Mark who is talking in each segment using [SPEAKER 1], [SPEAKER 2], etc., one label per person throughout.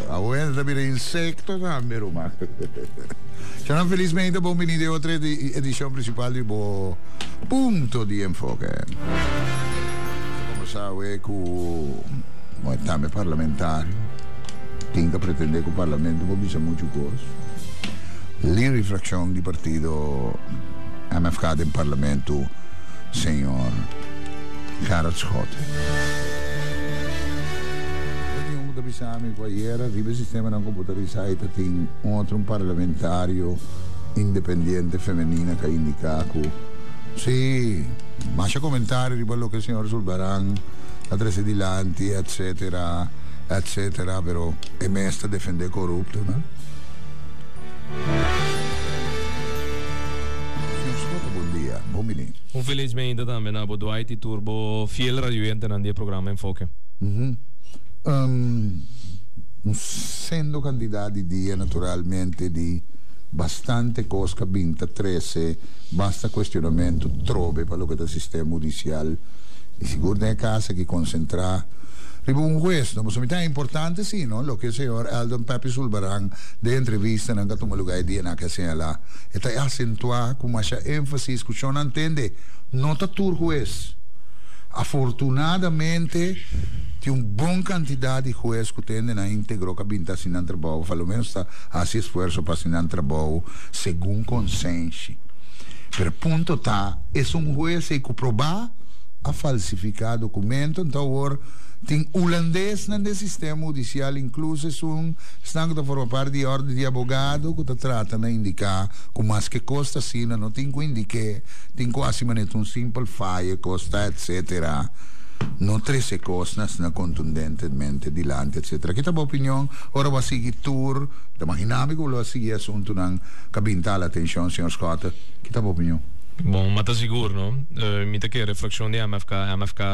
[SPEAKER 1] Agora também insectos também, Roma. Ciao, felizmente benvenuti a outra edição principal de Punto de Enfoque. Como sabe, o estame parlamentar tem que pretender que o parlamento não diga muita coisa. La riflessione di partito MFK del Parlamento, signor Gerard Schotten. Da bisami qua ieri, arriva il sistema non computerizzato, tem un parlamentario indipendente femminile che indica sì, ma c'è commentari di quello che il signor Sulbaran adresse di lanti, eccetera, eccetera, però è mesta a difendere corrupto, no? Signor Schotten, buon dia, buon venire.
[SPEAKER 2] Infelizmente também na Dwight e Turbo fiel radioente nel programma Enfoque.
[SPEAKER 1] Essendo candidati di naturalmente di bastante cosca vinta 13 basta questionamento trove per lo che del sistema giudiziario di sicuro nella casa che concentra un questo ma è importante sì no lo che il signor Eldon Pepe Sulbaran de entrevista nel gatto lugar di na che sia là e sta accentua come c'è enfasi che non intende nota tur juez afortunadamente tem bom quantidade de jueces que tem na íntegro que binta assinar trabalho, pelo menos está assim esforço para assinar trabalho segundo consenso. Per ponto tá, é juez que provar a falsificar documento, então agora tem holandês no sistema judicial, incluso estão que forma parte de ordem de advogado que trata de indicar como mais que costa assim, não tem que indicar, tem quase um simples falha, costa, etc. Non 13 cosas contundentemente di lanti, eccetera. Che tua opinione? Ora va a seguire tour, da immaginami che lo va a seguire assunto non cabinta l'attenzione, signor Scott. Che tua opinione?
[SPEAKER 2] Bom, mas está seguro, não? Me tem que reflexão de MFK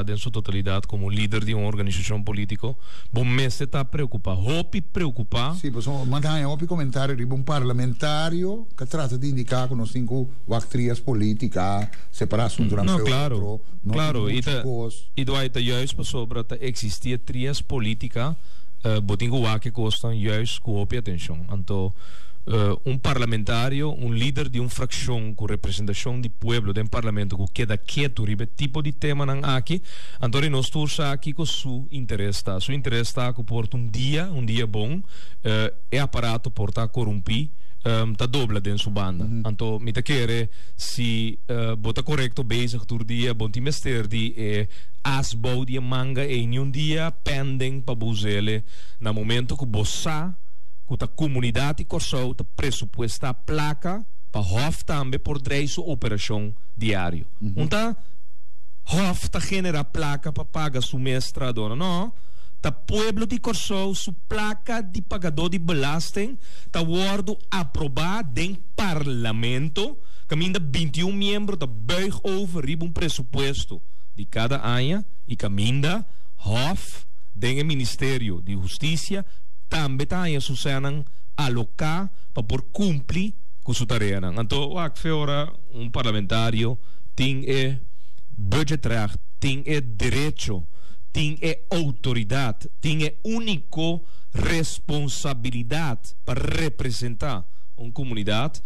[SPEAKER 2] em sua totalidade como líder de uma organização política. Bom, mas você está preocupado? Hopi preocupado?
[SPEAKER 1] Sim, posso mandar um comentário de um parlamentário que trata de indicar que nós temos actrias políticas, separação durante
[SPEAKER 2] não, claro, claro. E do aí juist sobre que existia trias políticas, botinho que costam juist com hopi atenção. Então parlamentário, líder de uma fração com representação do povo, de um parlamento que queda quieto, ribe tipo de tema não aqui, então nós estamos aqui com seu interesse, seu interesse está que porta um dia bom, é aparato portar corrompi, tá dobla dentro da banda, então me te quer se bota correto bezig todo dia, bom timester de asbouw die manga em dia pending para buzele, na momento que bossa que a comunidade corso te pressuposta a placa para hof também por dreis operação diário. Então, hof ta genera placa para pagar sua mestra dona, não? Ta pueblo de corso su placa de pagador de belasting ta wordo aprovado em parlamento, caminda 21 membros ta buig over riba presupuesto de cada ano e caminda hof den Ministério de Justiça também está em Susana alocar para por cumprir com sua tarefa. Então, agora parlamentário tem budgetrecht, tem direito, tem autoridade, tem única responsabilidade para representar uma comunidade.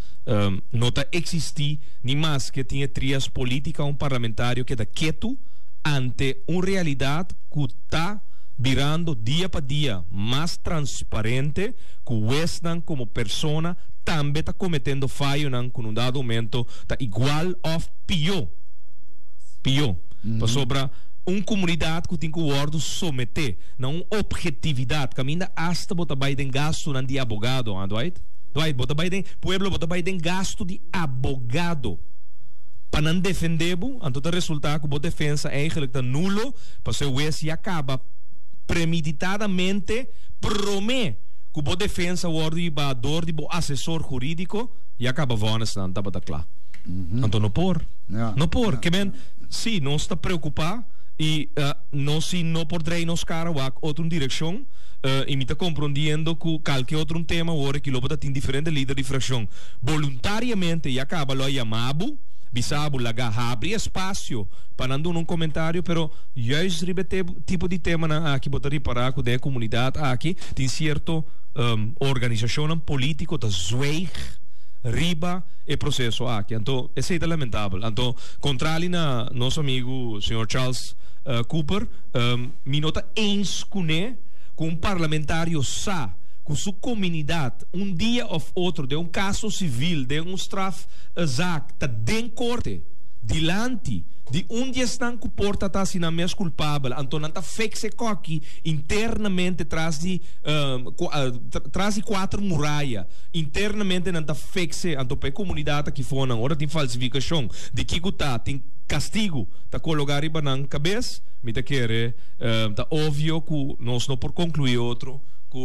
[SPEAKER 2] Não está existir nem mais que tenha trias política parlamentário que está quieto ante uma realidade que está virando dia para dia mais transparente, que o Western como persona também está cometendo falho com um dado momento, está igual ou pior. Sobre uma comunidade que tem que o someter, não objetividade, que ainda hasta bota Biden gasto não de abogado, Dwight, bota Biden, pueblo bota Biden gasto de abogado. Para não defender, então o resultado que a defesa é eigenlijk nulo, para ser o juez e acaba premeditadamente promete que a defesa ordem para dor de assessor jurídico e acaba vendo se não está claro. Então não por, que bem, sim, não está preocupado e não poderá nos cara outra direção e me está compreendendo que qualquer outro tema agora que logo tem diferente líder de fração voluntariamente e acaba lo chamado bisabo laga abre espaço para não um comentário, pero juist tipo de tema aqui botar para a comunidade aqui tem certo organização política da zweig riba e processo aqui. Então, isso é lamentável. Então, contrário na nosso amigo, Sr. Charles Cooper, me nota eens com parlamentário sa, com sua comunidade, dia ou outro, de caso civil, de straf zaak, tá den corte, dilante, de dia estão que porta tá sina mes culpável, então não tá fixe coque internamente traz de quatro muralha, internamente não tá fixe, então para a comunidade que for na hora de falsificação, de que tá tem castigo, tá colocar riba na cabeça, me tá querer, tá óbvio que nós não por concluir outro, que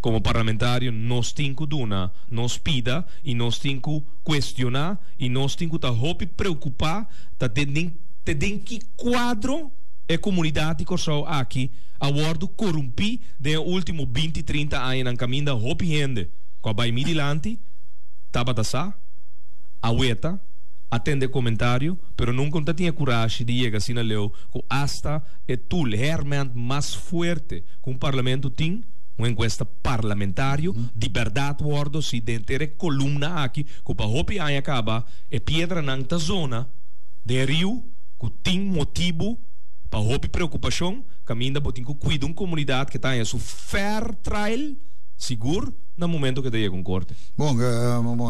[SPEAKER 2] como parlamentário nós temos que dar, nós pida e nós temos que questionar e nós temos que estar preocupar, tá tem que quadro a comunidade que só aqui a bordo corrompi de último 20, 30 anos na caminho da hope gente, com a vai midilante, tava da sa, a ueta, atende comentário, pero nunca tinha coragem de chegar assim na leu, que hasta é tu realmente mais forte que parlamento tem, uma encuesta parlamentário, de verdade, wordo, se dentro coluna aqui, que para hopi aí acaba, é pedra na zona de rio, que tem motivo para hopi preocupação, caminha para ter que cuidar de uma comunidade que está em seu fair trial, seguro, no momento que tenha concorde.
[SPEAKER 1] Bom,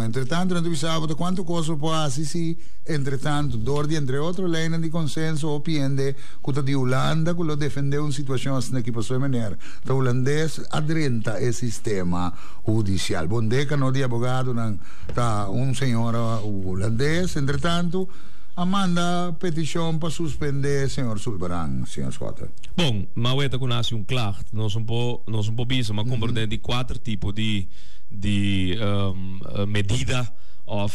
[SPEAKER 1] entretanto, não sabe quanto coisa pode se entretanto, Dordi, entre outros, leis de consenso, opinião que de Holanda, que lo defendeu uma situação assim que passou de maneira. O holandês adrenta o sistema judicial. Bom, década de advogado, tá senhor holandês, entretanto, manda petição para suspender senhor Sulbaran, senhor Scott.
[SPEAKER 2] Bom, mas eu conheço claro, nós um pouco bicho, mas compreendo de 4 tipos de medida ou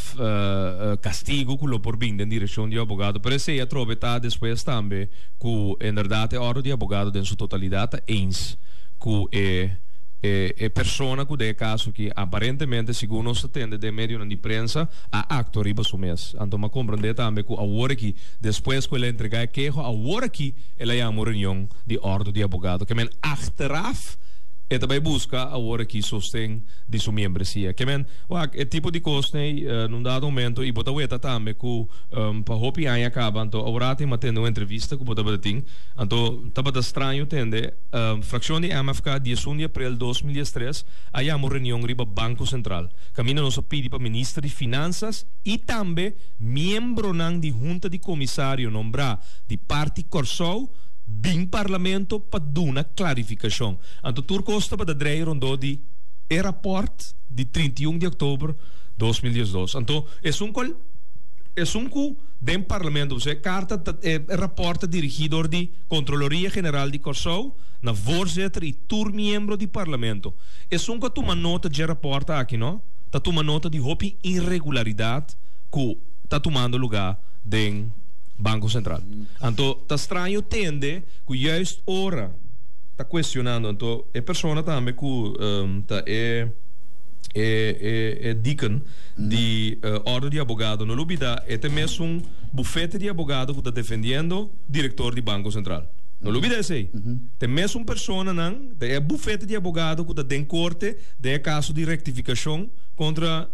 [SPEAKER 2] castigo que lo por vir em direção de advogado. Por isso, eu trovo que depois também que, em verdade, a hora de advogado em sua totalidade ens que é persona que é caso que aparentemente, segundo nós atende de meio de prensa, a acto riba su mês. Então, me compreende também que a hora que depois que ele entregar queijo, a hora que ele há uma reunião de ordem de advogado, que men achteraf e também busca a hora que sostém de sua membresia. Que men, é tipo de coisa, num dado momento, e bota ueta também que para hopi aí acaba, então, agora tem matendo uma entrevista que bota batim, então, estava estranho, entende, fração de MFK, 11 de abril de 2003, aí há uma reunião riba Banco Central. Camina nos pede para ministro de Finanças e também membro de junta de comissário nombrado de parte Corsou, bem parlamento para dar uma clarificação. Então, Turco Costa para dar rondou de rapport de 31 de outubro de 2012. Então, é um que dentro do parlamento, você carta rapport dirigido de Controloria General de Corsou, na voorzitter e membro do parlamento. É um que toma nota de rapport aqui, não? Está tomando nota de hopi irregularidade que está tomando lugar dentro Banco Central. Então, está estranho tende que juist ora está questionando, então, é pessoa também que é deacon de ordem de advogado no Lubida, é mesmo um bufete de advogado que está defendendo diretor de Banco Central. No Lubida é assim. Tem mesmo uma pessoa, é bufete de advogado que está em corte de caso de rectificação contra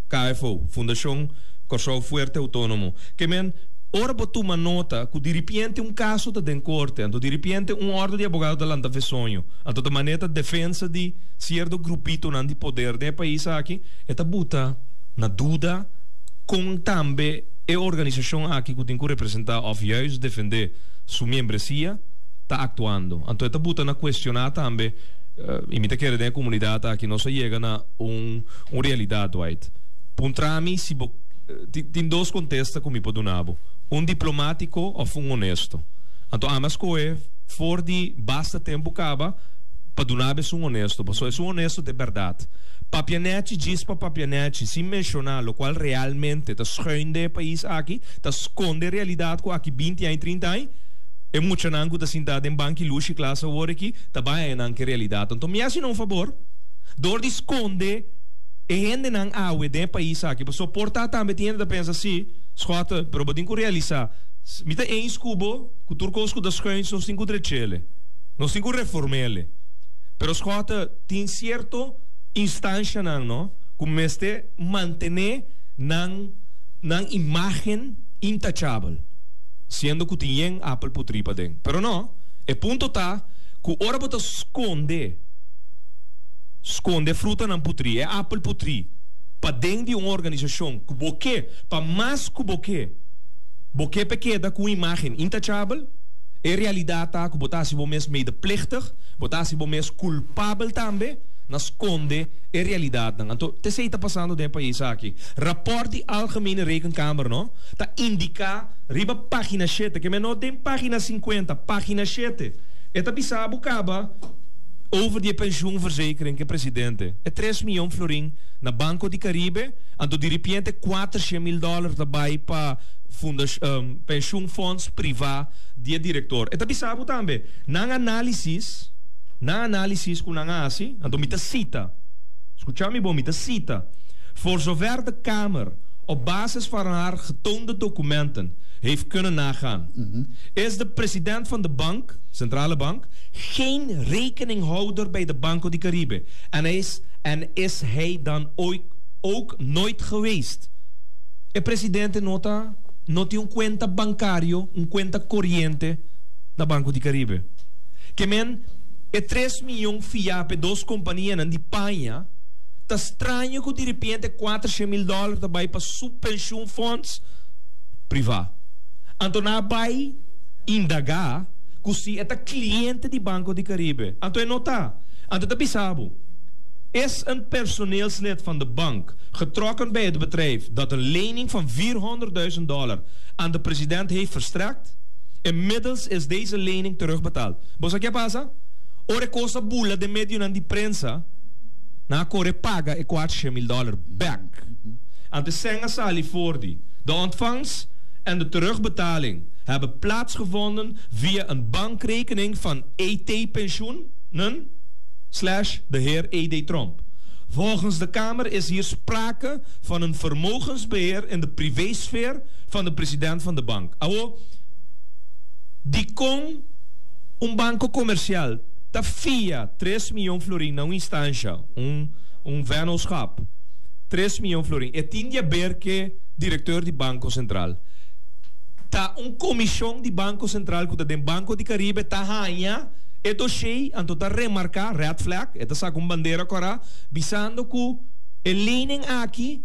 [SPEAKER 2] KFO, Fundação Corsou Fuerte Autônomo, que men ora botou uma nota que de repente caso está em corte, então de repente ordem de advogado da landa fez sonho, então de maneira defesa de certo grupito de poder do país aqui, eta buta na dúvida com também a organização aqui que tem que representar ou juist defender sua membresia está actuando, então eta buta na questionar também imita que a comunidade aqui não se chega na realidade, right? Puntrami se tem 2 contextos que me pode dar. Diplomático ou honesto. Então, a mais coisa, for de basta tempo acaba, para dar honesto. Porque é honesto de verdade. Papianete diz para Papianete, sem mencionar o qual realmente está esconde o país aqui, está esconde a realidade que aqui 20 anos, 30 anos, é muito nango da cidade em banco e luxo e classe agora aqui, também é nango realidade. Então, me assina um favor, dor de esconde e gente não há o país aqui, para suportar também tem de pensar assim, escuta, pero tem que realizar. Me está em escubo, que o turco das coisas não tem que drechele, não tem que reformele. Pero escuta, tem cierto instância não, como este mantener nan imagen intachable, sendo que tem Apple putri para dentro. Pero não, o ponto tá que ora bota esconde fruta nan putri, é Apple putri, para dentro de uma organização que boque, para mais que boque pequena com imagem intachable, é realidade tá que botasse bom mesmo medeplichtig, botasse bom mesmo culpável também, na esconde é realidade não. Então, te sei tá passando de país aqui. Rapport die Algemene Rekenkamer, não? Tá indica riba página 7, que menor tem página 50, página 7. Eta bisabo acaba over die pensioenverzekering que presidente. É 3 milhões florim na Banco de Caribe, ando de repente $400,000 daarbij para pensioenfonds privaat die diretor. Eta bisabo também. Na análise com nanga assim, ando mita cita. Escucha-me bom, mita cita. Voor zover de Kamer op basis van haar getoonde documenten heeft kunnen nagaan, is de president van de bank, centrale bank, geen rekeninghouder bij de Banco de Caribe. En is hij dan ook nooit geweest. El presidente nota un cuenta bancario, un cuenta corriente da Banco de Caribe. Que men, 3 milhões fiape, 2 companhias de Espanha, tá estranho que de repente $400,000 daarbij para subpensioenfonds privaat. Então vai indagar que se é cliente de Banco de Caribe. Então nota, então bisabo. Is een personeelslid van de bank getrokken bij het bedrijf dat een lening van $400,000 aan de president heeft verstrekt? Inmiddels is deze lening terugbetaald. ¿Vos qué pasa? Ore cosa bulla de medio aan die prensa, na core paga e $400,000 back. Antes senga sali voor die. De ontvangst en de terugbetaling hebben plaatsgevonden via een bankrekening van ET-pensioenen / de heer E.D. Trump. Volgens de Kamer is hier sprake van een vermogensbeheer in de privésfeer van de president van de bank. Die kon een banco comercial ta via 3 milhões florim na uma instância, vennootschap. 3 milhões florim. E tinha ver que diretor de Banco Central. Ta comissão de Banco Central que tem Banco de Caribe ta hanha e dossiê anto ta remarcar red flag, eta sa com bandeira cora, bisando que a lening aqui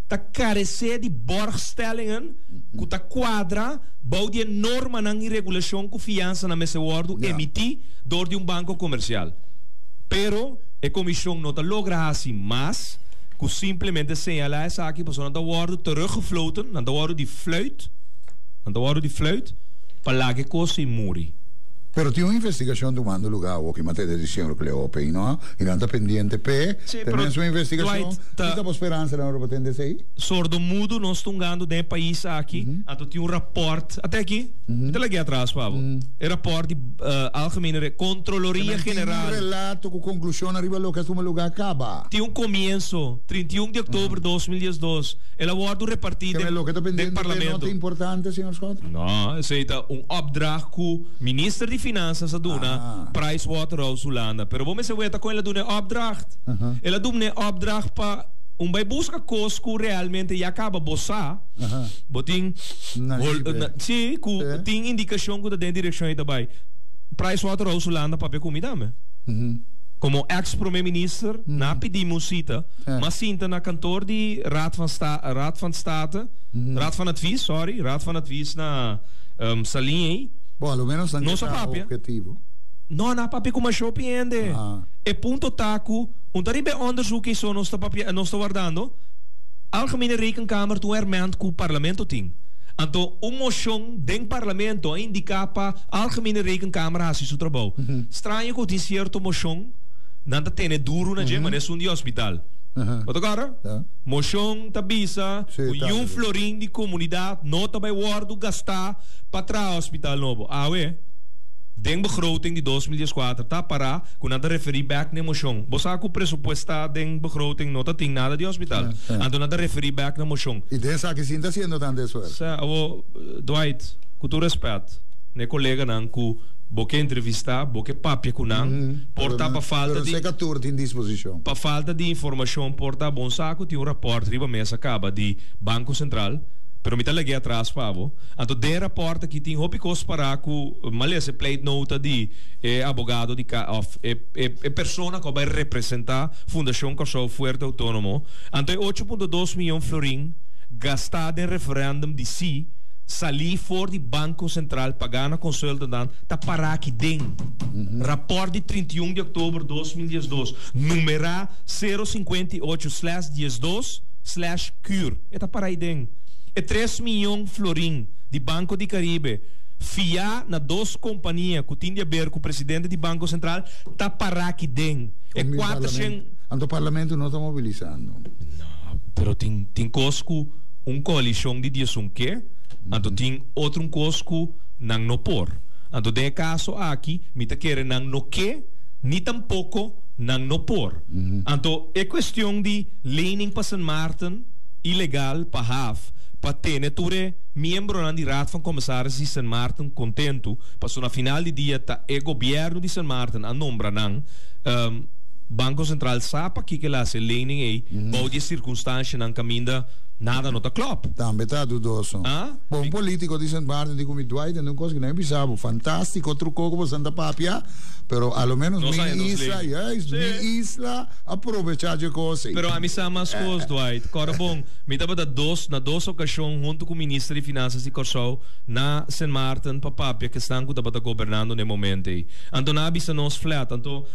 [SPEAKER 2] ta carece de borgstellingen, que ta quadra bouw die norma ng regulação que fiança na mesa wordo emiti door de banco comercial. Pero a comissão não ta logra assim, mas que simplesmente señala essa aqui para não wordo teruggefloten, não wordo die fluit, para lá que coisa e muri.
[SPEAKER 1] Pero tiene una investigación tomando lugar o que mate de diciembre que le OPI, ¿no? Y anda pendiente pe, también su investigación. ¿Qué esperanza la Europa tiene de
[SPEAKER 2] Sordo mudo nós estamos de país aqui, até tinha rapport até aqui. Até lá atrás, Pablo. É rapport de algemene controloria general.
[SPEAKER 1] Um relato com conclusão arriba lo que asume lugar acaba.
[SPEAKER 2] Tinha começo 31 de outubro de 2012. El acordo repartido
[SPEAKER 1] del Parlamento. ¿Nota importante, señor Scott?
[SPEAKER 2] No, es opdracht que minister de Finanças aduna Pricewaterhouse Holanda. Pero vamos a ver com ela dune opdracht. Ela dune opdracht para bij busca coisas que realmente já acaba boçar. Botin sim, que tem indicação que tem direção aí também. Pricewaterhouse Holanda para comida, me. Como ex-premier-minister, na pedimos cita, mas sinta na kantoor die Raad van State, Raad van Advies na Salinha.
[SPEAKER 1] Bom, ao menos não sa objetivo.
[SPEAKER 2] Não, na papel como shopping ende. E ponto taco, taribe onderzoek is zo nos está guardando. Algemene Rekenkamer tu erment que o parlamento tem. Então, moção do parlamento indica para Algemene Rekenkamer assim seu trabalho. Estranho que tem certo moção, nada tem duro na gente, mas é de hospital. Wat agora? Moção tabisa, o florim de comunidade, nota bij woord gastar para o hospital novo. Den begroting de 2014 tá para com nada referir back na moção. Você com presupuesto den begroting nota tem nada de hospital. Então nada referir back na moção.
[SPEAKER 1] E dessa que sim está sendo tanto esforço.
[SPEAKER 2] Dwight, com todo respeito, né colega não que boque entrevistar, boque papia kunang, porta pa falta
[SPEAKER 1] de
[SPEAKER 2] pa falta de informação, porta bom saco, tem rapport riba mesa acaba de Banco Central. Pero me talagay atrás pa abo. Anto de rapporta que tem hopicos para ku malese plate nota de abogado de persona que vai representar Fundação Cachorro Fuerte Autônomo. Anto 8.2 milhões florim gastado em referendum de si salir fora do Banco Central pagando consulta dan tá para aqui dentro. Rapport de 31 de outubro de 2012, número 058/12/cure. Tá para aí dentro. É 3 milhões florim de Banco de Caribe fiar na duas companhias que tem a ver com o presidente do Banco Central tá para aqui dentro. É 400.
[SPEAKER 1] O parlamento não está mobilizando.
[SPEAKER 2] Não, pero tem cosco coalição de dias que anto tem outro cosco não no por. Anto de caso aqui me tá querendo não no que ni tampouco não no por. Anto é questão de lening para San Martin ilegal para half para ter ture membro na raad van commissaris de San Martin contento para na final de dia tá é governo de San Martin a nombra não Banco Central sabe que lá se lening aí bom de circunstância não caminha nada não tá klop.
[SPEAKER 1] Também tá dudoso. Bom político de San Martin de como Dwight não consegue nem pensar, fantástico outro coco para Santa Papia, pero a lo menos mi isla aprovechar de coisa.
[SPEAKER 2] Pero a mim são mais coisas Dwight. Agora bom, me tava da na duas ocasiões junto com o ministro de Finanças de Corsou na San Martin para Papia que estão governando no momento aí. Antonabi se nos flat, anto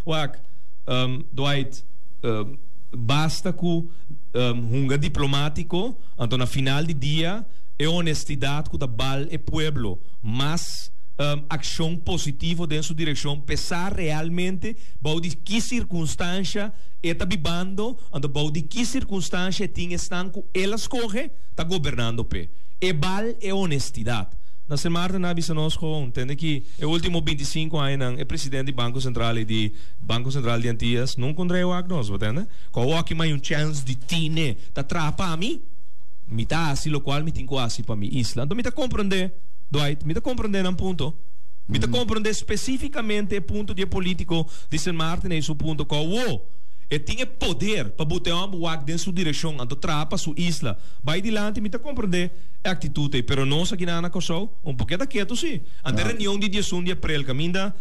[SPEAKER 2] Dwight basta com hunga diplomático, então na final de dia é honestidade com o bal e pueblo, mas ação positiva dentro sua direção, pensar realmente de que circunstância está vivendo, então de que circunstância tinha estão com elas corre, está governando pe. E bal é honestidade. Na semana na bisa nós entende que o último 25 anos é presidente do Banco Central e de Banco Central de Antillas não contra o nós, entende? Com aqui mais chance de tine tá trapa a mim, me tá assim lo qual me tem quase para mim isla. Então me tá compreender, Dwight, me tá compreender um ponto. Me tá compreender especificamente o ponto de político de San Martin e seu ponto com e tinha poder para botar um buac dentro sua direção, então trapa sua isla. Vai adiante, me tá compreender a atitude, pero nós aqui na Corsou, pouquinho quieto sim. Ante reunião de dia 1 de abril, caminda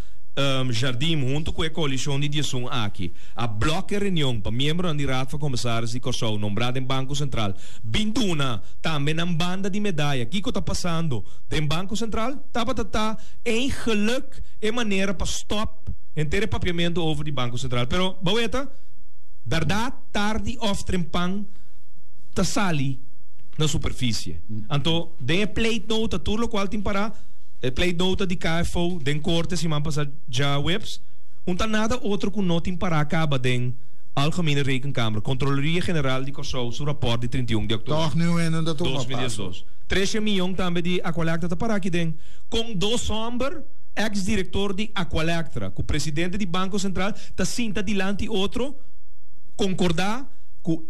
[SPEAKER 2] Jardim junto com a coalição de dia 1 aqui. A bloque reunião para membro da raad van commissaris de Corsou, nombrado em Banco Central. Binduna, também na banda de medalha. O que está passando? Tem Banco Central, tá em geluk, é maneira para stop, inteiro papiamento over de Banco Central. Pero, baueta, verdade, tarde of trempang, tá sali na superfície. Então, tem plate nota, tudo o qual tem para plate nota de KFO, den corte, se man passar já webs, tá nada outro que não tem para acaba den Algemene Rekenkamer, Controloria General de Corsou, seu rapport de 31 de outubro.
[SPEAKER 1] Toch nu en dat
[SPEAKER 2] 2012. 13 milhões também de Aqualectra para aqui den, com dois somber ex-diretor de Aqualectra, que o presidente do Banco Central tá sinta dilante outro concordar com o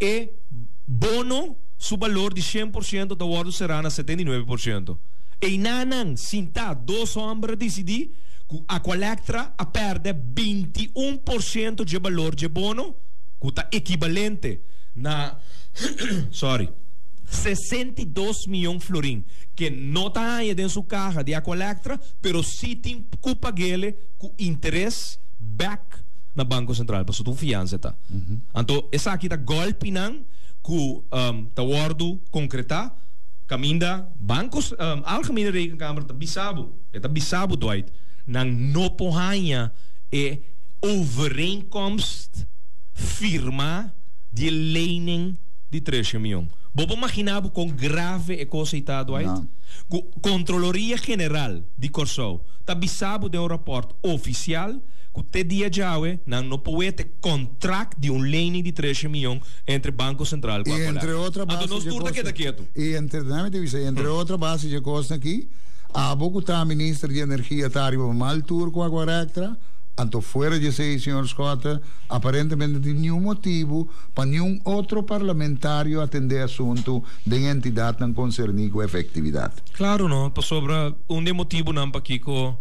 [SPEAKER 2] bono su valor de 100% da ordem será na 79%. E nanang sinta dois homens decidir que a Aqualectra a perde 21% de valor de bono, que está equivalente na 62 milhões florim, que não está aí dentro sua carga de Aqualectra, pero sim tem que pagar com interesse back na Banco Central, para sua fiança tá. Então, essa aqui tá golpe não que tá ordem concreta, caminda bancos Algemene Rekenkamer tá bisabo Dwight, nang no pohanya e overeenkomst firma de lening de 13 milhões. Bobo imaginava com grave e coisa e tal, Dwight? Controloria General de Corsou tá bisabo de rapport oficial que te dia jaue não pode ter contrato de lening de 13 milhões entre Banco Central e
[SPEAKER 1] entre outra base entre outra base de costa aqui a pouco tá ministro de energia tá arriba mal tour com a Aqualectra anto fora de sei senhor Scott aparentemente de nenhum motivo para nenhum outro parlamentário atender assunto de entidade não concernir com efetividade.
[SPEAKER 2] Claro não, para sobra motivo não para Kiko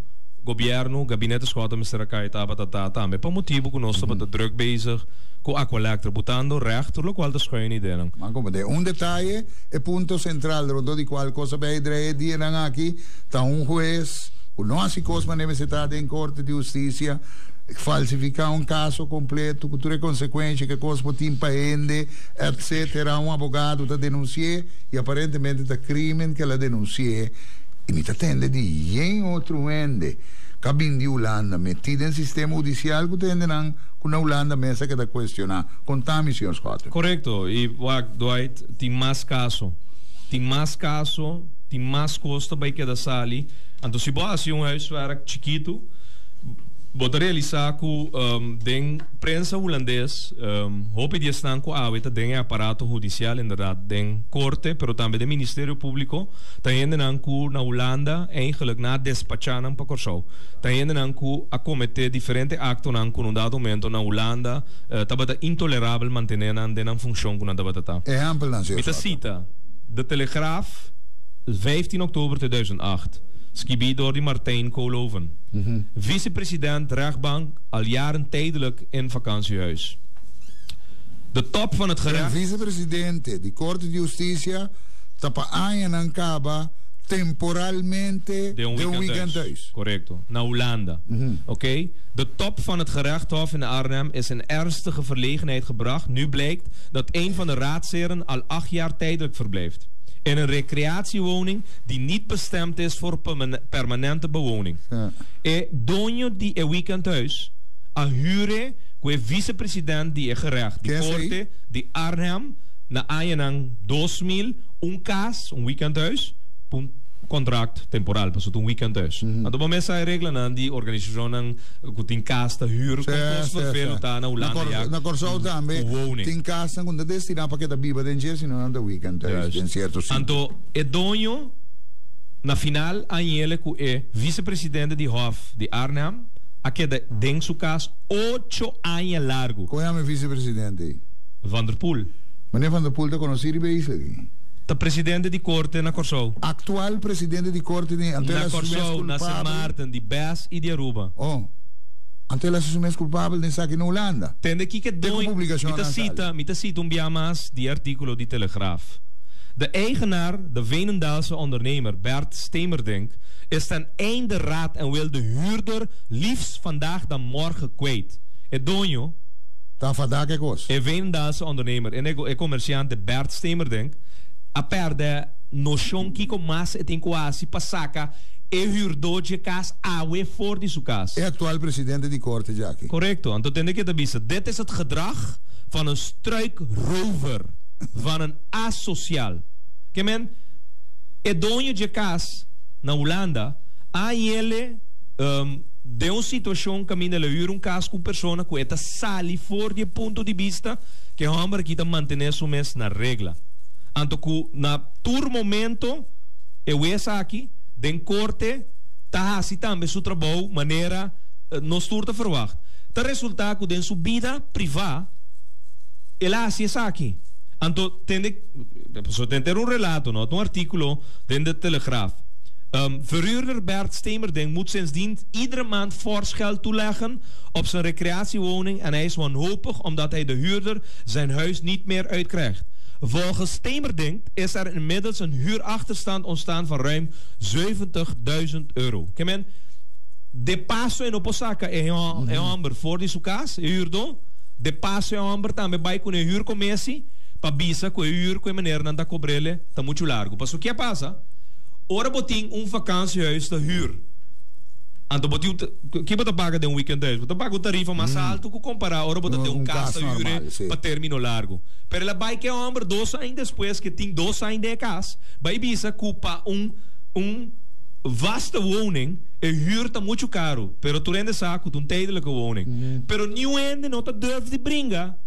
[SPEAKER 2] governo, gabinete schoten met Serakaita, batata, tambe. Pa motivo que nós estamos druk bezig com a collector, botando rechterlijk wel de schuine idee.
[SPEAKER 1] Maar kom maar, un detalle, el punto central, rondom die qual cosa bij iedereen die dan aquí, ta un juez, no así cosa man se trata en corte de justicia, falsificar un caso completo, com tutte consequenze che cosa potim paende, etc. Un avvocato ta denuncié e aparentemente ta crime che la denuncié e mi tende di geen outro ende. Cabin di Holanda mettida in sistema judicial que tenderán con una Holanda mesa que da cuestionar. Contame, senhor Scott.
[SPEAKER 2] Correcto. E Dwight, tem mais caso. Tem mais caso, tem mais custo para que da sali. Então, se você huiswerk chiquito, bota realizar que den prensa holandês, hoop die staan com a weta den aparato judicial inderdaad den corte, pero também do Ministério Público, tayende nan ku na Holanda eigenlijk na despachan pa corso. Tayende nan ku a cometer diferente acto nan ku num dado momento na Holanda, tabata intolerável mantener nan den função kuna tabata ta.
[SPEAKER 1] Exempel dan
[SPEAKER 2] Met cita, de Telegraaf, 15 oktober 2008. Skibi door die Martijn Koolhoven. Vicepresident rechtbank, al jaren tijdelijk in vakantiehuis. De top van het gerecht...
[SPEAKER 1] Vicepresidente di Corte di Justicia tapa aanjen en kaba temporalmente
[SPEAKER 2] de un weekendhuis. Correcto. Na Holanda. Oké? De top van het gerechtshof in Arnhem is in ernstige verlegenheid gebracht. Nu blijkt dat een van de raadsheren al 8 jaar tijdelijk verblijft. In een recreatiewoning die niet bestemd is voor permanente bewoning.
[SPEAKER 1] Ja.
[SPEAKER 2] E dono di e weekendhuis a huren que vicepresident die gerecht die corte di Arnhem na aanjenang 2000 un cas un weekendhuis un contract temporal pas un weekendhuis. Op het moment zij regelen aan die organisatie goed in kaas te huren kosten veel ta na Holanda
[SPEAKER 1] na corso tambe tin casa con de destina pa que da biba den jersey no anda weekendhuis in certo senso.
[SPEAKER 2] Anto e dono na final aanjele ku e vicepresidente di hof di Arnhem a que den su cas 8 años largo.
[SPEAKER 1] Como é o vicepresidente?
[SPEAKER 2] Van der Poel.
[SPEAKER 1] Meneer Van der Poel te conosci bij aqui.
[SPEAKER 2] De presidente di corte na Corso.
[SPEAKER 1] Actual presidente di corte di
[SPEAKER 2] na Corso, na Sint Maarten, di Bes e di Aruba.
[SPEAKER 1] Oh. Ante la assumes culpabile nel sacco in Holanda.
[SPEAKER 2] Tende chi che doi. Mita cita un biamas di articolo di Telegraaf. De eigenaar, de Veenendaalse ondernemer Bert Stemerdink, is ten einde raad en wil de huurder liefst vandaag dan morgen kwijt. Het dono.
[SPEAKER 1] Dan vandaag ik was.
[SPEAKER 2] Een Veenendaalse ondernemer en een commerciante Bert Stemerdink. A perde noção que começa tem quase passaca e huurdor de casa awe voor die sukas.
[SPEAKER 1] É actual presidente di corte Jackie.
[SPEAKER 2] Correcto. En tot denk ik dat dit is het gedrag van een struikrover, van een asociaal. Que men e dono de casa na Holanda a ele de uma situação que ainda le huur caso com persona que está sali for de ponto de vista que homem que está mantener su mes na regla. Anto que na tur momento eu essa aqui den corte tá assim também seu trabalho maneira nos turta verwacht. Tá resultado que den sua vida privada ela assim essa aqui. Anto tende ter relato, no, een artikel in de Telegraaf. Verhuurder Bert Stemerdink moet sindsdien iedere maand fors geld toeleggen op zijn recreatiewoning en hij is wanhopig omdat hij de huurder zijn huis niet meer uitkrijgt. Volgens Stemerdink is er inmiddels een huurachterstand ontstaan van ruim €70.000. Kemen, de passo en oposaka é amber voor die sukas, huurdo. De passo é amber também vai com o huurcommissie, para bisa com o huur com a maneira não da cobrele, tá muito largo. Mas o que passa? Ora botin vakantiehuis te huur. Anto botin que bota paga de weekendhuis, bota paga o tarifa mais alto que comparar ora bota de casa huur para termino largo. Pero la vai que homem 2 anos depois que tem 2 anos de casa, vai bisa culpa vasta woning e huur tá muito caro, pero tu rende saco tu tijdelijke woning. Pero nenhum ende não tá durf de bringa.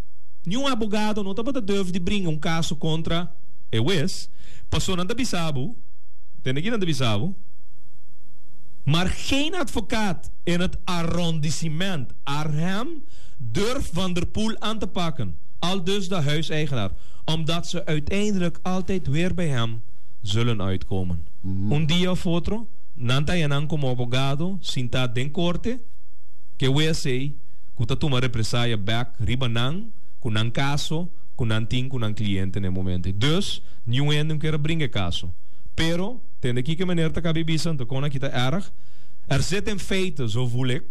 [SPEAKER 2] Nenhum advogado não tá durf de bringa caso contra o juez. Passou na Bissau. Ten ik in de Bissau. Maar geen advocaat in het arrondissement Arnhem durft Van der Poel aan te pakken. Al dus de huiseigenaar. Omdat ze uiteindelijk altijd weer bij hem zullen uitkomen. Un dia of otro, nanta yanan como abogado, sentado em corte, que eu sei, que está tomando represália back, riba nang, com um caso, com um cliente no momento. Dus, ninguém não quer brincar caso. Pero, tem aqui que maneira tá cabe bisa, então quando aqui tá erg, zitten feiten, zo voel ik,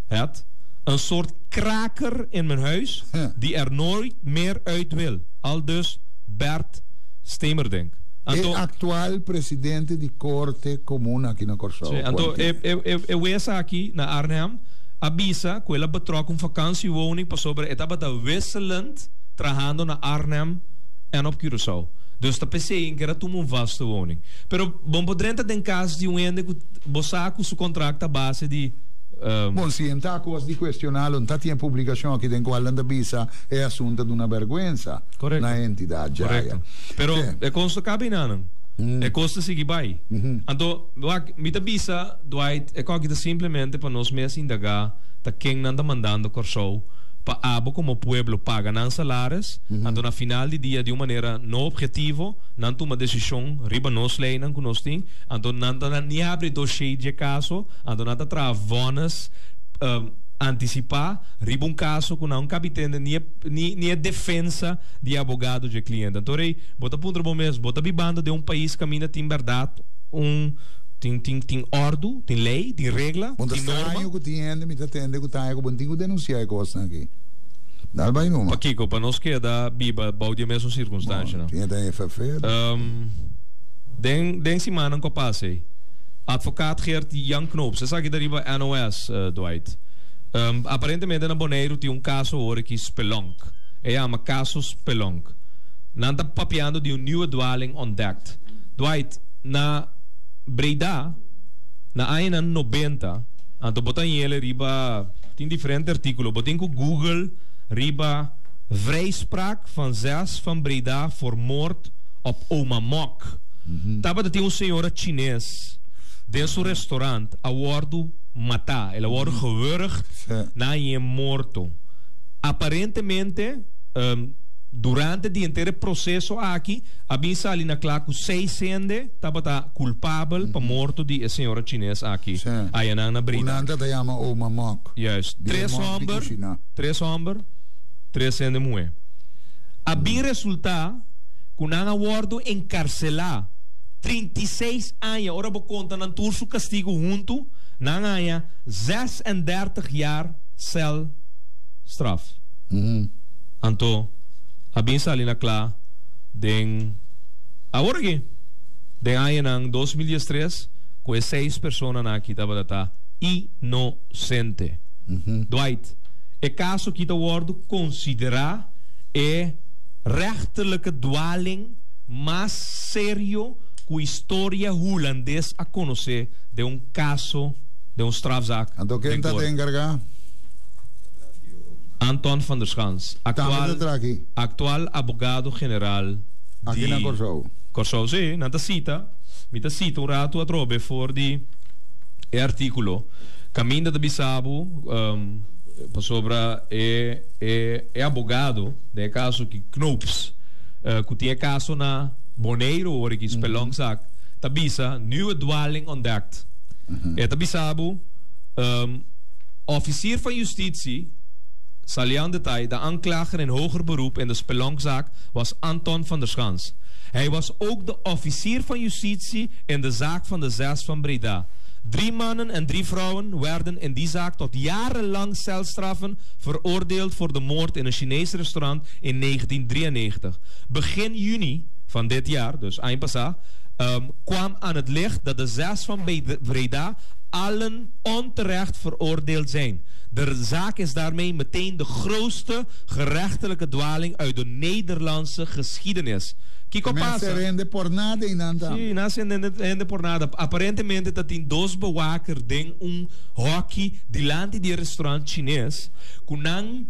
[SPEAKER 2] het, een soort kraker in mijn huis, die nooit meer uit wil. Al dus Bert Stemerdink.
[SPEAKER 1] É atual presidente de corte comum aqui na Corsol.
[SPEAKER 2] Então, eu aqui na Arnhem, avisa que ela betrokken vakantiewoning pas sobre etapa da wisselend trabajando na Arnhem en op Curaçao. Dus dat PC in que era uma vaste woning. Pero bom podrenta den caso de ende que bosaco su contrato a base de
[SPEAKER 1] bom, se entrar coisas de questionar, não está em publicação aqui dentro qual anda visa é assunto de uma vergonha na entidade.
[SPEAKER 2] Correto. Pero é costa cabinando. É costa seguir vai. Então, mita visa, Dwight, é que simplesmente para nós mesmos indagar, tá quem anda mandando Corsol para abo como pueblo paga não salários, então na final de dia de uma maneira não objetivo, não toma uma decisão riba nós lei não conosco, então não nem abre dossiê de caso, então não tra vonas antecipar riba caso com não capitene nem defesa de advogado de cliente. Então aí bota ponto bom mesmo, bota bibando de país caminha tem verdade tem ordem, tem lei, tem regra, tem norma.
[SPEAKER 1] Que tem me atende que tá com tem que denunciar coisa aqui. Dá bem não.
[SPEAKER 2] Para Kiko, para nós que é da biba, balde mesmo circunstância, não.
[SPEAKER 1] Tem da FF.
[SPEAKER 2] Den semana que passei. Advocaat Geert Jan Knoop, você sabe que deriva NOS, Dwight. Aparentemente na Bonaire tem caso hoje que Spelonk. É uma caso Spelonk. Nanda papiando de nieuwe dwaling ontdekt. Dwight, na Breda, na aina 90, anto botan ele riba, tem diferente artikel, botan com Google, riba, vrijspraak van 6 van Breda voor moord op Oma Mok. Tava dat tem senhora chinês, dentro do restaurante, a wordo matar, ela wordo gewurgd, na je morto. Aparentemente, durante o inteiro processo aqui, a bisa ali na claro 6 sende estava culpável para morto de senhora chinesa aqui. Aí na Breda.
[SPEAKER 1] Unanda te chama Oma Mok.
[SPEAKER 2] Yes, 3 homens, 3 sende mulher. A bem resultado, com a acordo encarcelar 36 anos, ora vou contar na turso castigo junto, na ganha 36 jaar celstraf. Então a bem salina clara den agora que den aí em 2013 com 6 pessoas aqui estava data inocente. Dwight, é caso que o wordo considerar é rechterlijke dwaling mais sério que a história holandesa a conhecer de caso de strafzaak.
[SPEAKER 1] Então quem está a encargar?
[SPEAKER 2] Anton van der Schans, actual abogado-general
[SPEAKER 1] aqui na Corsol.
[SPEAKER 2] Corsol, sim, nata cita um rato a trobe for di artículo. Caminho da Bissau, sobre é abogado, de caso que Knoops, que tinha caso na Bonaire, ou que Spelongzak, tabisa, nieuwe dwaling ontdekt. É Bissau, officier van justitie. Saliant detail, de aanklager in hoger beroep in de Spelongzaak was Anton van der Schans. Hij was ook de officier van justitie in de zaak van de 6 van Breda. 3 mannen en 3 vrouwen werden in die zaak tot jarenlang celstraffen veroordeeld voor de moord in een Chinees restaurant in 1993. Begin juni van dit jaar, dus eind passat, kwam aan het licht dat de 6 van Breda allen onterecht veroordeeld zijn. De zaak is daarmee meteen de grootste gerechtelijke dwaling uit de Nederlandse geschiedenis. Kiko pasa.
[SPEAKER 1] Rende por nada en nada.
[SPEAKER 2] Sí, nace rende por nada. Aparentemente dat in 2 bewaker den hockey dilante di restaurant chinês kunang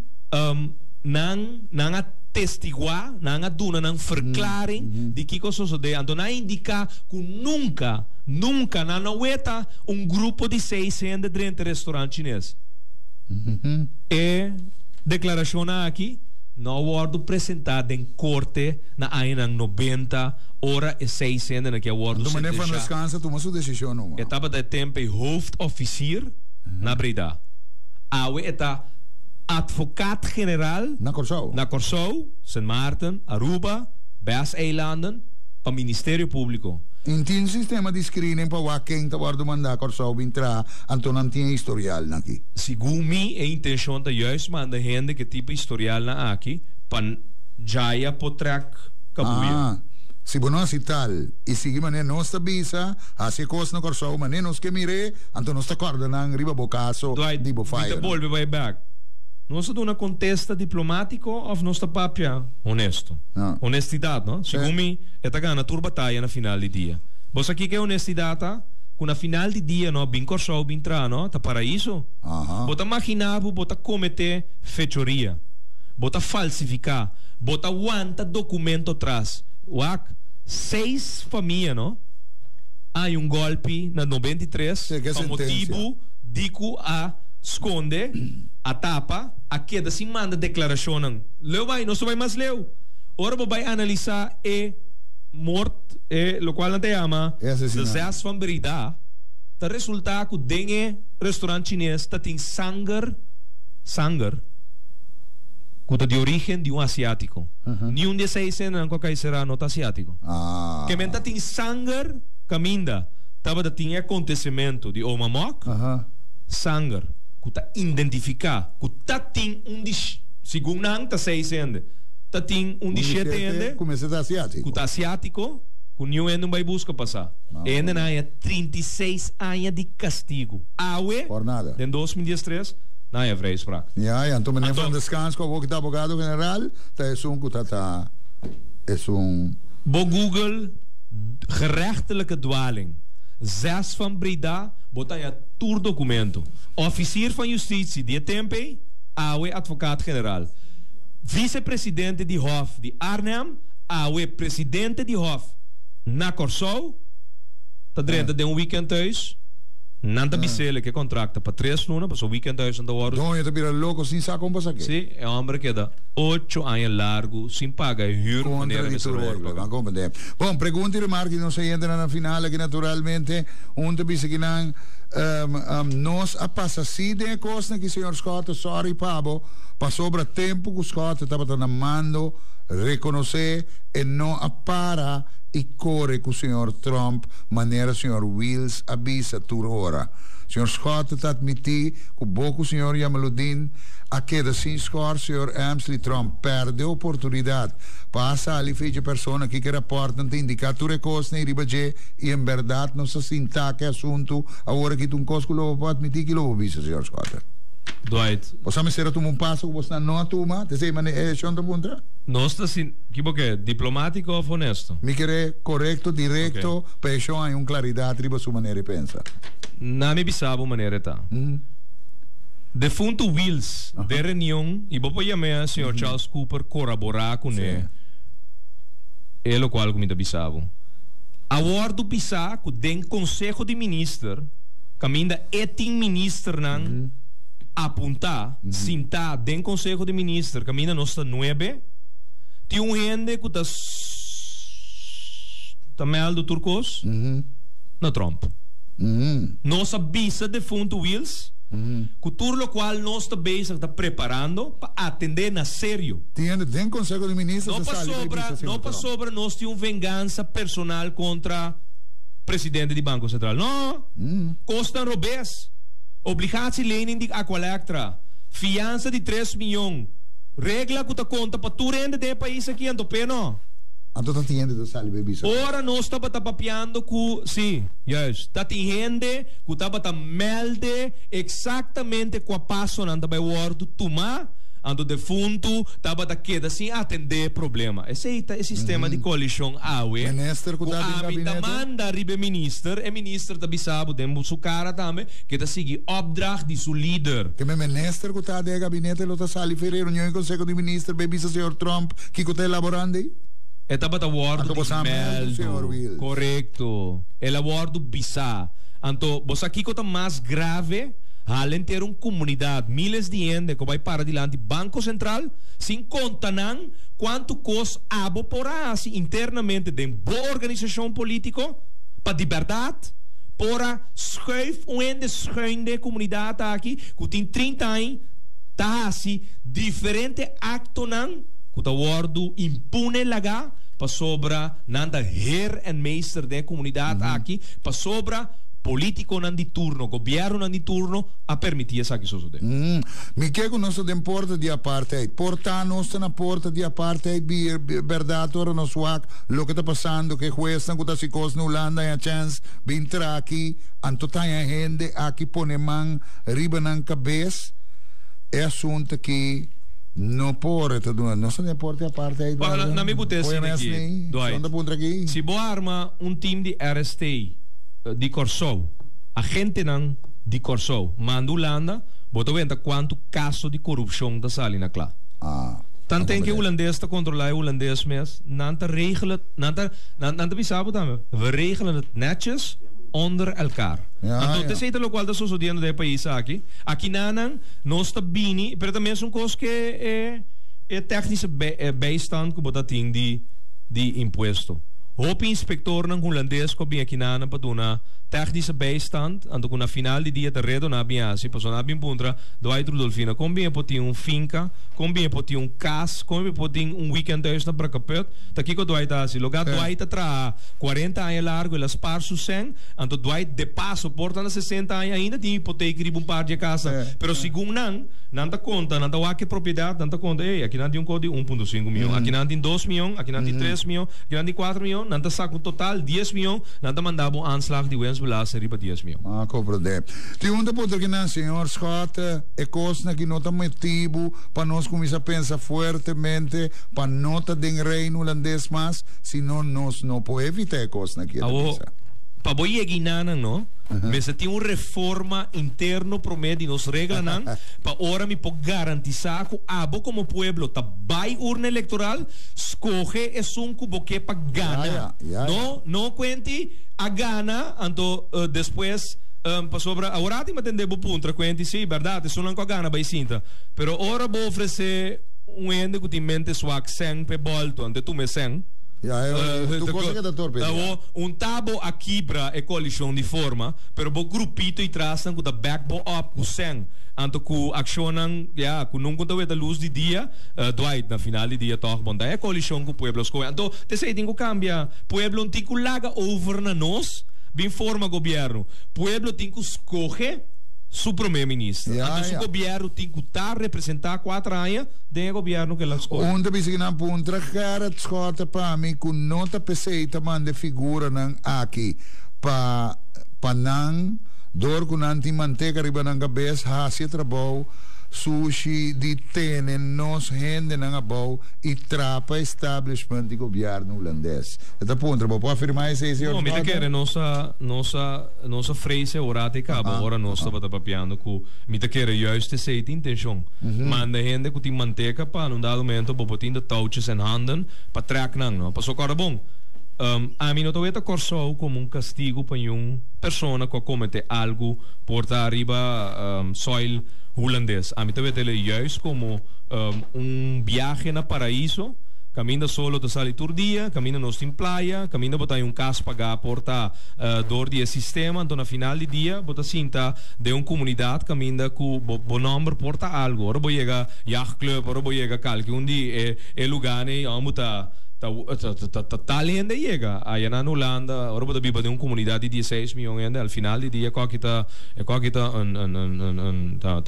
[SPEAKER 2] nang testiguar, nang duna nang verklaring de Kiko Sosode. Então na indica que nunca na noeta grupo de 6 dentro do restaurante chinês. E declaração aqui não awardo apresentado em corte na ano 90 hora e 600 na que awardo
[SPEAKER 1] tu mané van descansa toma sua decisão não
[SPEAKER 2] etapa de tempo hoofdofficier na Breda awe eta advocaat generaal
[SPEAKER 1] na
[SPEAKER 2] Curaçao, Sint Maarten, Aruba, Bas-eilanden para Ministério Público.
[SPEAKER 1] Tem sistema de screening para quem está guardando mandar Curaçao entrar, então não tem historial aqui.
[SPEAKER 2] Segundo mim, a intenção é juist mandar gente que tipo historial na aqui para já potrak kabuya.
[SPEAKER 1] Se você não é tal e se mané não está bisa, assim coisa na Curaçao mané não se mire, então não está coordenando riba bocaso de bofire.
[SPEAKER 2] Então volve vai back. Nós estamos na contesta diplomático ou nós estamos papia honesto? Honestidade, não? Segundo mim, é tá ganhando a turba batalha na final de dia. Você aqui que é honestidade, tá? Com na final de dia, não? Bem Curaçao, bem tra, não? Tá para isso? Bota imaginar, bota cometer fechoria, bota falsificar, bota aguanta documento atrás. Uac, 6 famílias, não? Há golpe na 93, por motivo dico a esconde a tapa, a queda se manda declaração não. Leu vai, não só vai mais leu. Ora vai analisar morte, lo qual não te ama, desastre van Breda, tá resulta que dengue restaurante chinês tá tem sangue, que tá de origem de asiático. Nenhum de 6 anos qualquer será não tá asiático. Que menta tem sangue, caminda, tava da tem acontecimento de Omamok, sangue. Kuta identificar, kuta ting segundo nang ta 6 ende, ta ting 7 ende,
[SPEAKER 1] começa a asiático.
[SPEAKER 2] Kuta asiático, ku new ende vai busca passar. Ende na 36 anos de castigo. Awe,
[SPEAKER 1] por nada.
[SPEAKER 2] En 2013, na é vrijspraak.
[SPEAKER 1] Ja, então meneer van descanso, como que advogado general, tá é
[SPEAKER 2] Bo Google gerechtelijke dwaling. 6 van Breda, botar ja toerdocumento. Officier van Justitie, die tempo, awe advocaat-generaal. Vice-presidente de Hof de Arnhem, awe presidente de Hof na Curaçao. Tá dentro de weekend thuis. Nanta bicele que contracta para 3 lunas, para o weekend thuis aan de hora.
[SPEAKER 1] Não, je bent louco sem saco para aqui.
[SPEAKER 2] Sim, é um homem que dá 8 anos largo, sem pagar huur, maneira de
[SPEAKER 1] Bom, pergunta e remarque, não se entra na final, que naturalmente, onde bisa que não, nós a passa assim de coisa que o senhor Scott, sorry Pablo, passou sobre tempo que o Scott estava namando, reconhecer e não a para e corre com o senhor Trump, maneira o senhor Wills avisa por hora. O senhor Scott está admitir que o senhor Yamaludin a queda sem score, o senhor Amsley Trump perde a oportunidade. Passa ali feita pessoa que reportam tem indicatura costa e ribaje e em verdade não se sinta que assunto agora que tu cosco lo pode admitir que lo avisa, senhor Scott.
[SPEAKER 2] Dwight.
[SPEAKER 1] Você me será tomar passo que você não toma? Você me é chonto punta?
[SPEAKER 2] Nós está assim, que porque diplomático ou honesto?
[SPEAKER 1] Me quer correto, direto, para isso há claridade riba sua maneira de pensar.
[SPEAKER 2] Na me bisabo maneira tá. Defunto Wills de reunião e vou chamar o senhor Charles Cooper colaborar com ele. É o qual comida bisabo. A do pisar que den Conselho de Ministro, caminda ministro não apontar, sinta den Conselho de Ministro, caminda nossa 9. Tem gente que tá mel do Turcos, na Trump. Nossa bisa defunto Wills, que tudo o qual nós está preparando para atender na sério.
[SPEAKER 1] Tem Conselho de Ministros.
[SPEAKER 2] Não para sobra nós temos vingança personal contra o presidente do Banco Central. Não. Costa Robes. Obligatie-lening de Aqualectra. Fiança de 3 milhões. Regla que conta para tu rende de país aqui, ando peno.
[SPEAKER 1] Anto tá tendo do sali baby.
[SPEAKER 2] Ora nós estava tapapiando com yes, tá tendo que estava melde exatamente com a passo anda vai word tuma ando defunto estava da queda assim atender problema. Esse é o sistema de coalição awe.
[SPEAKER 1] Minister que tá
[SPEAKER 2] gabinete. Manda ribe minister e minister da bisabo demo su cara também que tá seguir opdracht de su líder.
[SPEAKER 1] Que minister que tá de gabinete lo tá sali fer reunião em conselho de ministro baby senhor Trump que tá elaborando.
[SPEAKER 2] Etapa da word meldo. Correcto. El abordo bisa. Anto, vos aqui que mais grave, halen ter uma comunidade, miles de gente que vai para adiante, Banco Central, sem contar quanto custa abo por assim internamente de boa organização política, para liberdade, para schuif comunidade aqui, que tem 30 anos, tá assim, diferente acto não, que tá wardo impune laga, para sobra nanda heer en meester da comunidade aqui, para sobra político não de turno, governo não de turno, a permitir isso aqui suceder.
[SPEAKER 1] Mi chiedo non sto den porta di apartheid. Porta nostra na porta di apartheid, verdade, ora no swak, lo che sta passando, che questa, che si cosa in Holanda, e a chance, bintra aqui, anto tanya gente, aqui pone man, riba nan cabeça, é assunto que não pode, não se pode a parte aí.
[SPEAKER 2] Na minha botesa aqui, se boa arma time de RST de Corsou, a gente não de Corsou, manda Holanda, bota venda quanto caso de corrupção da salina lá. Tanto tem que o holandês está controlar o holandês mesmo, não te regelen, não te bisabo também, we regelen het netjes onder elkaar. Então, te sei lo qual está sucedendo no país aqui. Aqui não está bem, mas também é uma coisa que é técnica bijstand que bota tem de imposto. Hoop inspector ng holandês ko bem aqui na para una technische bijstand, ando com na final de dia de redo na biasi, paso na bem puntra do ai Rudolfina, com bem poti finca, com bem poti cas, com bem poti weekend thuis na para capet, tá aqui com do ai tá si, lugar do ai tá tra 40 anos largo, elas par su sen, ando do ai de passo porta na 60 anos ainda tem hipoteca de par de casa, pero segundo não tá conta, não tá o que propriedade, não tá conta, aqui não tem código 1.5 milhão, aqui não tem 2 milhão, aqui não tem 3 milhão, aqui não tem 4 milhão, não tá saco total 10 milhão, não tá mandado aanslag de wensbelasting riba 10 milhão.
[SPEAKER 1] Compreende. Tem ponto que não, senhor Scott, é coisa que não tá motivo para nós começar a pensar fortemente para não tá den reino holandês mas, senão nós não podemos evitar a coisa que
[SPEAKER 2] para boi guinana não mas tem uma reforma interno promedio nos regras não para ora me pode garantizar que abo como pueblo tá vai urna eleitoral escolhe é um cubo que para gana não cuente a gana então depois para sobra agora tem que entender o ponto cuente sim verdade só não com a gana vai sinta pero ora vou oferecer ende que tem mente swak sen pe bolto ante tu me sen un tabo a quebra e coalição de forma pero bo grupito e trazem com da backbone up com sen anto ku accionan ku não conta da luz de dia doit na final de dia toch bom da é coalição com pueblo escolhe então te sei tem que cambia pueblo não tem que laga over na nós bem forma governo pueblo tem que escolher su primeiro-ministro. Então, o governo tem que estar representar 4 anos do governo que ela escolhe.
[SPEAKER 1] Onde você não pode trazer a escolta para mim com nota peseta manda figura aqui para não dor com anti manteiga riba na cabeça hace trabalho sushi de tenen nos gente na abau e trapa establishment de governo holandês. Esta ponto pode afirmar isso senhor?
[SPEAKER 2] Não, me quer nossa frase ora te acaba ora nossa bata papiando ku me quer juist essa intenção. Manda gente que tem manteiga para num dado momento bobotin de touches en handen para track não, passou cara bom. A mim não estou corso como castigo para uma pessoa que comete algo por arriba soil holandês. A mim estou juist como viaje na paraíso, caminha solo te sali tur dia, caminha nos em praia, caminha botar casa pagar porta dor de sistema, então na final de dia bota cinta de uma comunidade caminha com bom número porta algo. Ora vou chegar yacht club, ora vou chegar calque dia é lugar né, amuta tá linda chega aí na Holanda ora pode viver de uma comunidade de 16 milhões al final de dia qualquer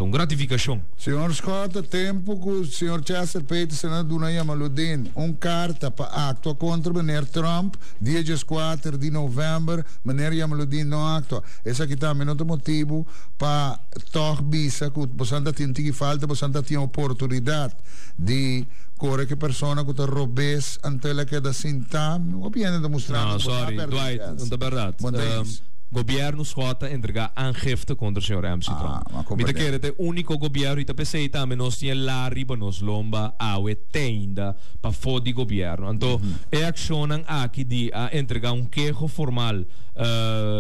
[SPEAKER 2] uma gratificação.
[SPEAKER 1] Senhor Scott, tempo que o senhor Chester Peterson na Duna Yamaludin carta para actua contra meneer Trump dia 4 de novembro meneer Yamaludin não actua essa aqui também não tem motivo para toch bisa que você tem que falta você tem oportunidade de corre que persona que te robes ante la que da sinta o viene demonstrando
[SPEAKER 2] no sorry Dwight não é verdade governo Scott entregar aangifte contra o senhor MC Trump me quer ter único governo e te pensei também nós tinha lá riba nos lomba awe tenda para fodi governo então é accionam aqui de entregar queijo formal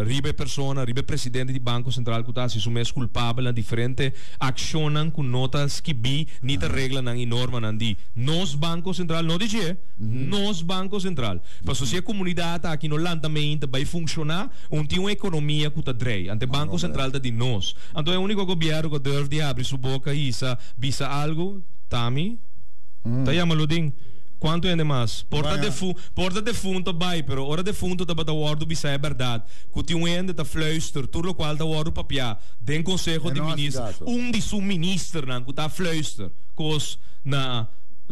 [SPEAKER 2] ribe persona, ribe presidente di Banco Central que está se sumes culpável na diferente ação com notas que bi nita regla na norma na di nos Banco Central não diz nos Banco Central para se a comunidade aqui no landamento vai funcionar tem uma economia que está drei ante Banco Central da di nos então é o único governo que deve de abrir sua boca e bisa algo Tami tá yamaluding quanto é mais? Porta defunto vai, pero hora defunto tá bata word bisa é verdade. Continuando tá fluister, tudo qual tá word papia, den conselho de ministro, de su ministro não que tá fluister, cos na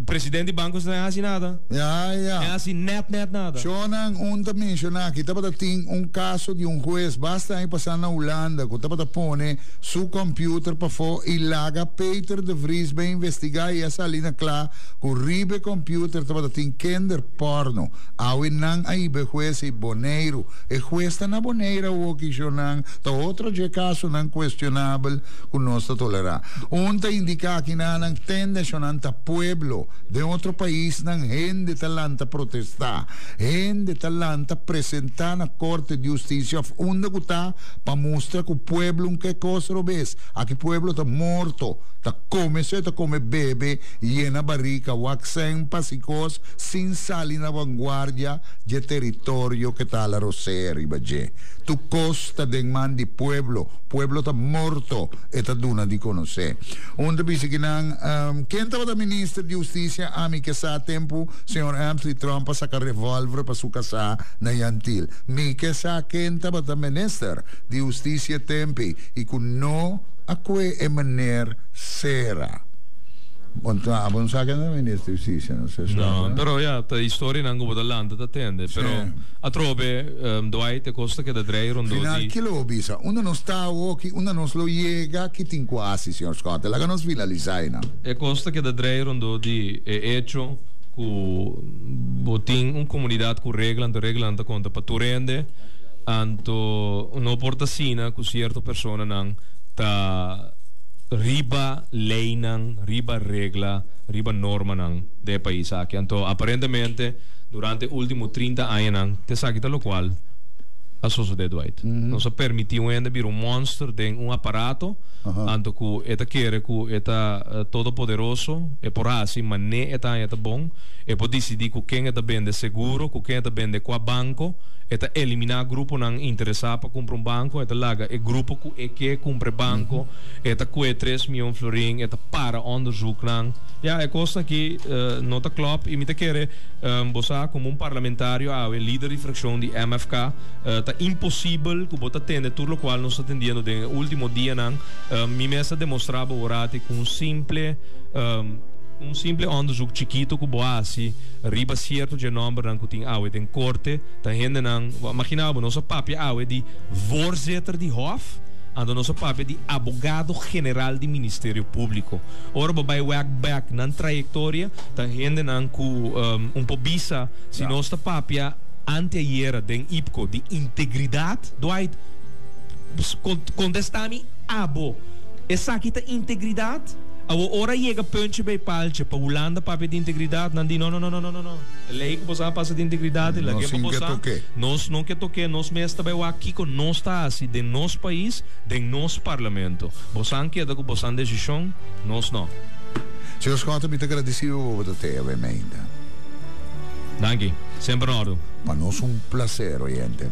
[SPEAKER 2] presidente do banco não é assim nada. É assim net nada.
[SPEAKER 1] Shonan também shonan kita bata ting caso de juez basta aí passar na Holanda, que bata pone su computer para fo ilaga Peter de Vries bem investigar e essa ali na clá com ribe computer bata ting kinder porno. Awi nang aí be juez e boneiro. E juez tá na boneira o que shonan tá outro de caso não questionável com nós tolerar. Tá indica que nang tende shonan ta pueblo de outro país não gente talanta protestar gente talanta presentar na corte de justiça onde está para mostrar que o pueblo que coisa robes aqui pueblo está morto está come bebe e na barriga waxen pasicos sem salir na vanguardia de território que está la rosera ibaje tu costa de man di pueblo está morto e está duna di conoscer onde dice que não quem estava da ministra de justiça ami que sa tempo senhor Anthony Trump saca revólver para sua casa na Yantil mi que sa quem estava da ministra de justiça tempo e que não acque e maneira sera abon sa che non ministro di giustizia non so
[SPEAKER 2] no però la storia non go dall'anda da tende però a trobe dove te costa che da drei rondo
[SPEAKER 1] di che lo bisa uno non sta occhi uno non lo llega che tin quasi signor Scott la che non svilalizaina
[SPEAKER 2] e costa che da drei rondo di è hecho cu botin un comunidad cu regla conta pa tu rende anto no portasina cu cierto persona nan ta riba lei nang, riba regla, riba norma nang de país aqui. Então, aparentemente, durante último 30 anos nang, te sakita lo qual a sociedade white. Não se permitiu ainda vir monster de aparato, anto que eta quer que eta todo poderoso, e por assim, mas nem eta bom, e por decidir que quem eta bem de seguro, que quem eta bem de qua banco, eta eliminar grupo não interessar para comprar banco, eta laga e grupo que compra banco, eta que 3 milhões florin, eta para onderzoek nang. Ja, é coisa que nota club e me te quer bosa como parlamentário a líder de fração de MFK tá impossível que bota atender tudo o qual nós atendendo no último dia nang mi mesa demonstrava orate com um simple onderzoek chiquito que boa assim riba certo de número nang que tem awe tem corte tá gente nang imaginava nosso papi awe de voorzitter de hof ando nosso papel de abogado general do Ministério Público. Ora vai back na trajetória, tá gente nan ku po bisa se nosso papel anteayer den IPCO de integridade, doit contestami abo. Essa aqui tá integridade. A ora chega punch bei palche para Holanda papel de integridade, não di no. Lei que você passa de integridade, lá que você nós não quer toque, nós mesmo vai aqui com nós tá assim de nosso país, de nosso parlamento. Você quer que você decisão, nós não.
[SPEAKER 1] Senhor Scott, muito agradecido por te obviamente.
[SPEAKER 2] Danke, sempre oro.
[SPEAKER 1] Para nós prazer, oyente.